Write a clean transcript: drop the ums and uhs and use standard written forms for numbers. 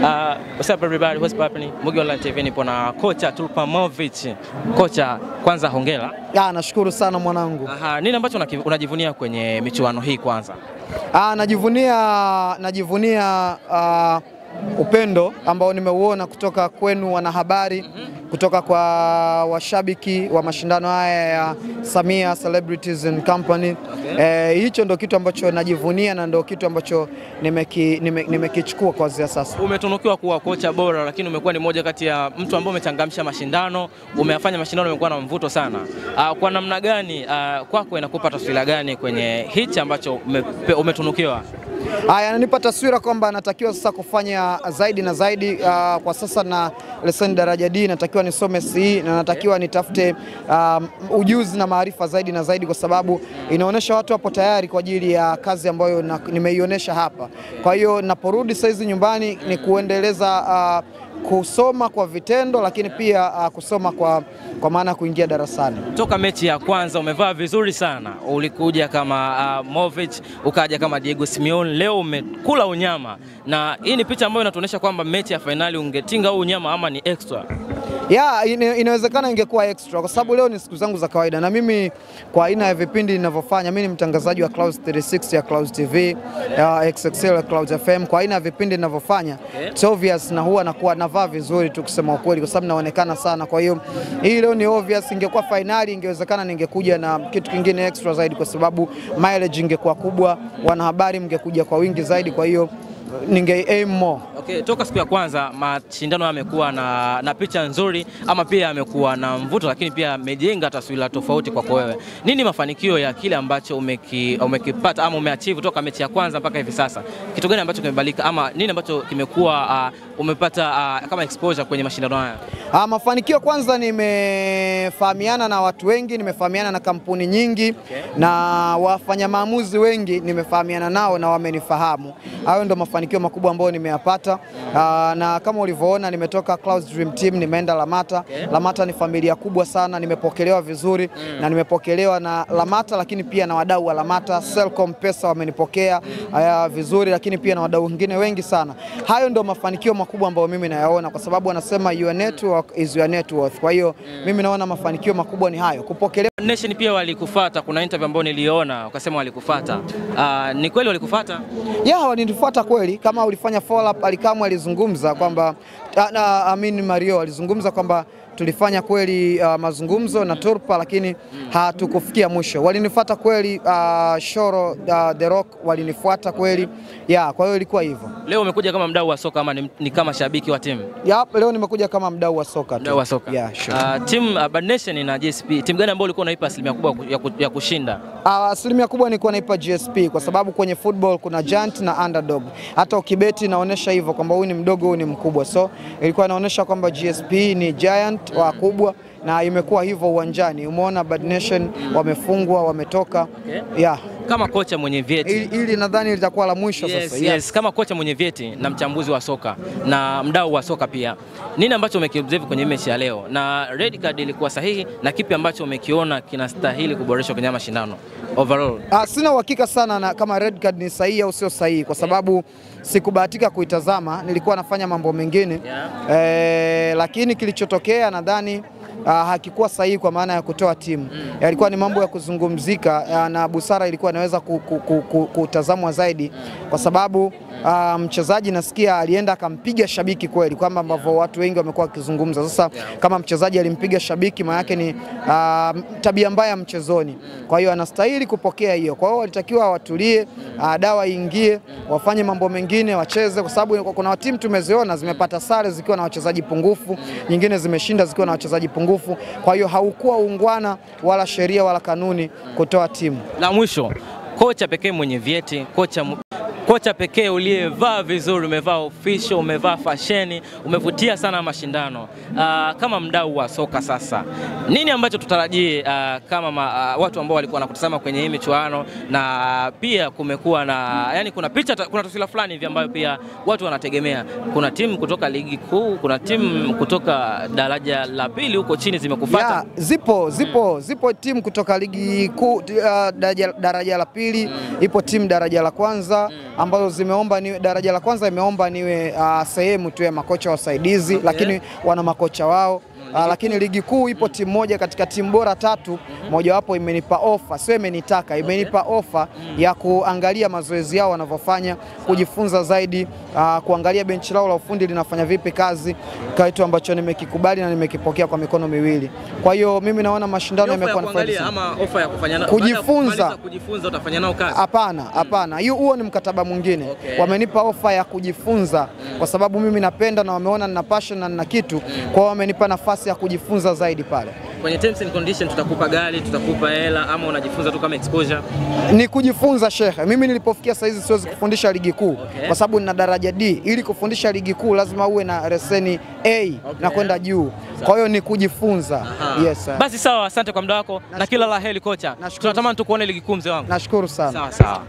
What's up everybody, what's happening? Mugi Online TV nipo na kocha Turpamovic. Kocha, kwanza hongera. Nashukuru sana mwanangu. Nini ambacho unajivunia kwenye michuano hii kwanza? Najivunia upendo ambao nimeuona kutoka kwenu wanahabari, kutoka kwa washabiki wa mashindano haya ya Samia Celebrities and Company. Hicho ndo kitu ambacho najivunia na ndo kitu ambacho nimekichukua kwa sasa. Umetunukiwa kuwa kocha bora, lakini umekuwa ni moja kati ya mtu ambaye umechangamsha mashindano, umeyafanya mashindano yamekuwa na mvuto sana. Kwa namna gani kwako inakupa taswira gani kwenye hichi ambacho umetunukiwa? Ananipa taswira kwamba natakiwa sasa kufanya zaidi na zaidi. Kwa sasa na leseni daraja D, natakiwa nisome CE na natakiwa nitafute ujuzi na maarifa zaidi na zaidi, kwa sababu inaonesha watu hapo tayari kwa ajili ya kazi ambayo nimeionyesha hapa. Kwa hiyo naporudi saizi nyumbani ni kuendeleza kusoma kwa vitendo, lakini pia kusoma kwa maana kuingia darasani. Toka mechi ya kwanza umevaa vizuri sana. Ulikuja kama Movic, ukaja kama Diego Simeone, leo umekula unyama. Na hii ni picha ambayo inatuonyesha kwamba mechi ya finali ungetinga huu unyama ama ni extra. Inawezekana ingekuwa extra kwa sababu leo ni siku zangu za kawaida, na mimi kwa aina ya vipindi ninavyofanya, mimi ni mtangazaji wa Clouds 36 ya Clouds TV, XXL ya Clouds FM. Kwa aina ya vipindi ninavyofanya, it's obvious na huwa nakuwa navaa vizuri tu kusema ukweli, kwa sababu naonekana sana. Kwa hiyo hii leo ni obvious, ingekuwa finali ingewezekana ningekuja na kitu kingine extra zaidi, kwa sababu mileage ingekuwa kubwa, wanahabari mngekuja kwa wingi zaidi, kwa hiyo ninge aim more. Toka siku ya kwanza mashindano yamekuwa na picha nzuri, ama pia yamekuwa na mvuto, lakini pia amejenga taswira tofauti kwako wewe. Nini mafanikio ya kile ambacho umekipata ama umeachieve toka mechi ya kwanza mpaka hivi sasa? Kitu gani ambacho kimebadilika, ama nini ambacho kimekuwa umepata kama exposure kwenye mashindano haya? Mafanikio kwanza, nimefahamiana na watu wengi, nimefahamiana na kampuni nyingi, na wafanya maamuzi wengi nimefahamiana nao na wamenifahamu. Hayo ndio mafanikio makubwa ambayo nimeyapata. Na kama ulivyoona nimetoka Clouds Dream Team nimeenda Lamata. Lamata ni familia kubwa sana, nimepokelewa vizuri na nimepokelewa na Lamata, lakini pia na wadau wa Lamata. Selcom Pesa wamenipokea vizuri, lakini pia na wadau wengine wengi sana. Hayo ndio mafanikio makubwa ambayo mimi nayaona, kwa sababu wanasema your network is your net worth. Kwa hiyo mimi naona mafanikio makubwa ni hayo, kupokelewa. Nation pia walikufuata, kuna interview ambayo niliona ukasema walikufuata. Ni kweli walikufuata? Walinifuata kweli. Kama ulifanya follow up, Alikamwe alizungumza kwamba Mario alizungumza kwamba tulifanya kweli mazungumzo na Turpa, lakini hatukufikia mwisho. Walinifuata kweli. Shoro The Rock walinifuata kweli. Kwa hiyo ilikuwa hivyo. Leo umekuja kama mdau wa soka ama ni kama shabiki wa timu? Leo nimekuja kama mdau wa soka tu. Mdau wa soka. Team Bad Nation na GSP, timu gani ambayo ulikuwa unaipa asilimia kubwa ya kushinda? Asilimia kubwa nilikuwa naipa GSP, kwa sababu kwenye football kuna giant na underdog. Hata ukibeti inaonyesha hivyo kwamba huyu ni mdogo, huyu ni mkubwa. So ilikuwa inaonyesha kwamba GSP ni giant wakubwa, na imekuwa hivyo uwanjani. Umeona Bad Nation wamefungwa, wametoka. Kama kocha mwenye vyeti, ili nadhani litakuwa la mwisho sasa. Kama kocha mwenye vyeti na mchambuzi wa soka na mdau wa soka pia, nini ambacho umekiobserve kwenye mechi ya leo? Na red card ilikuwa sahihi, na kipi ambacho umekiona kinastahili kuboreshwa kwenye mashindano overall? Sina uhakika sana na kama red card ni sahihi au sio sahihi, kwa sababu sikubahatika kuitazama, nilikuwa nafanya mambo mengine. Lakini kilichotokea nadhani hakikuwa sahihi kwa maana ya kutoa timu. Yalikuwa ni mambo ya kuzungumzika, na busara ilikuwa inaweza kutazamwa zaidi, kwa sababu mchezaji nasikia alienda akampiga shabiki kweli, kwamba ambavyo watu wengi wamekuwa wakizungumza. Sasa kama mchezaji alimpiga shabiki, maana yake ni tabia mbaya mchezoni. Kwa hiyo anastahili kupokea hiyo. Kwa hiyo walitakiwa watulie, dawa iingie, wafanye mambo mengine, wacheze, kwa sababu kuna timu tumeziona zimepata sare zikiwa na wachezaji pungufu, nyingine zimeshinda zikiwa na wachezaji pungufu. Kwa hiyo haukuwa ungwana wala sheria wala kanuni kutoa timu. La mwisho, kocha pekee mwenye vyeti, kocha pekee uliyevaa vizuri, umevaa official, umevaa fashion, umevutia sana mashindano. Kama mdau wa soka sasa, nini ambacho tutarajie kama watu ambao walikuwa wanakutazama kwenye hii michuano, na pia kumekuwa na kuna taswira fulani hivi ambayo pia watu wanategemea? Kuna timu kutoka ligi kuu, kuna timu kutoka daraja la pili huko chini zimekufuata. Zipo timu kutoka ligi kuu daraja la pili, ipo timu daraja la kwanza, ambazo zimeomba ni daraja la kwanza imeomba niwe sehemu tu ya makocha wasaidizi, lakini wana makocha wao. Lakini ligi kuu ipo timu moja katika timu bora 3, mojawapo imenipa ofa, sio imenitaka, imenipa ofa ya kuangalia mazoezi yao wanavyofanya, kujifunza zaidi, kuangalia benchi lao la ufundi linafanya vipi kazi, kitu ambacho nimekikubali na nimekipokea kwa mikono miwili. Kwa hiyo mimi naona mashindano yamekuwa nafasi ama ofa ya kufanya nao kujifunza utafanya nao kazi. Hapana, huo ni mkataba mwingine. Wamenipa ofa ya kujifunza kwa sababu mimi napenda na wameona nina passion na nina kitu, kwa hiyo wamenipa nafasi ya kujifunza zaidi pale. Kwenye terms and condition tutakupa gari, tutakupa hela ama unajifunza tu kama exposure? Ni kujifunza shekhe. Mimi nilipofikia saizi siwezi kufundisha ligi kuu kwa sababu nina daraja D. Ili kufundisha ligi kuu lazima uwe na leseni A na kwenda juu. Kwa hiyo ni kujifunza. Yes sir. Basi sawa, asante kwa muda wako na kila la heri kocha. Tunatamani tukuone ligi kuu mzee wangu. Nashukuru sana. Sawa.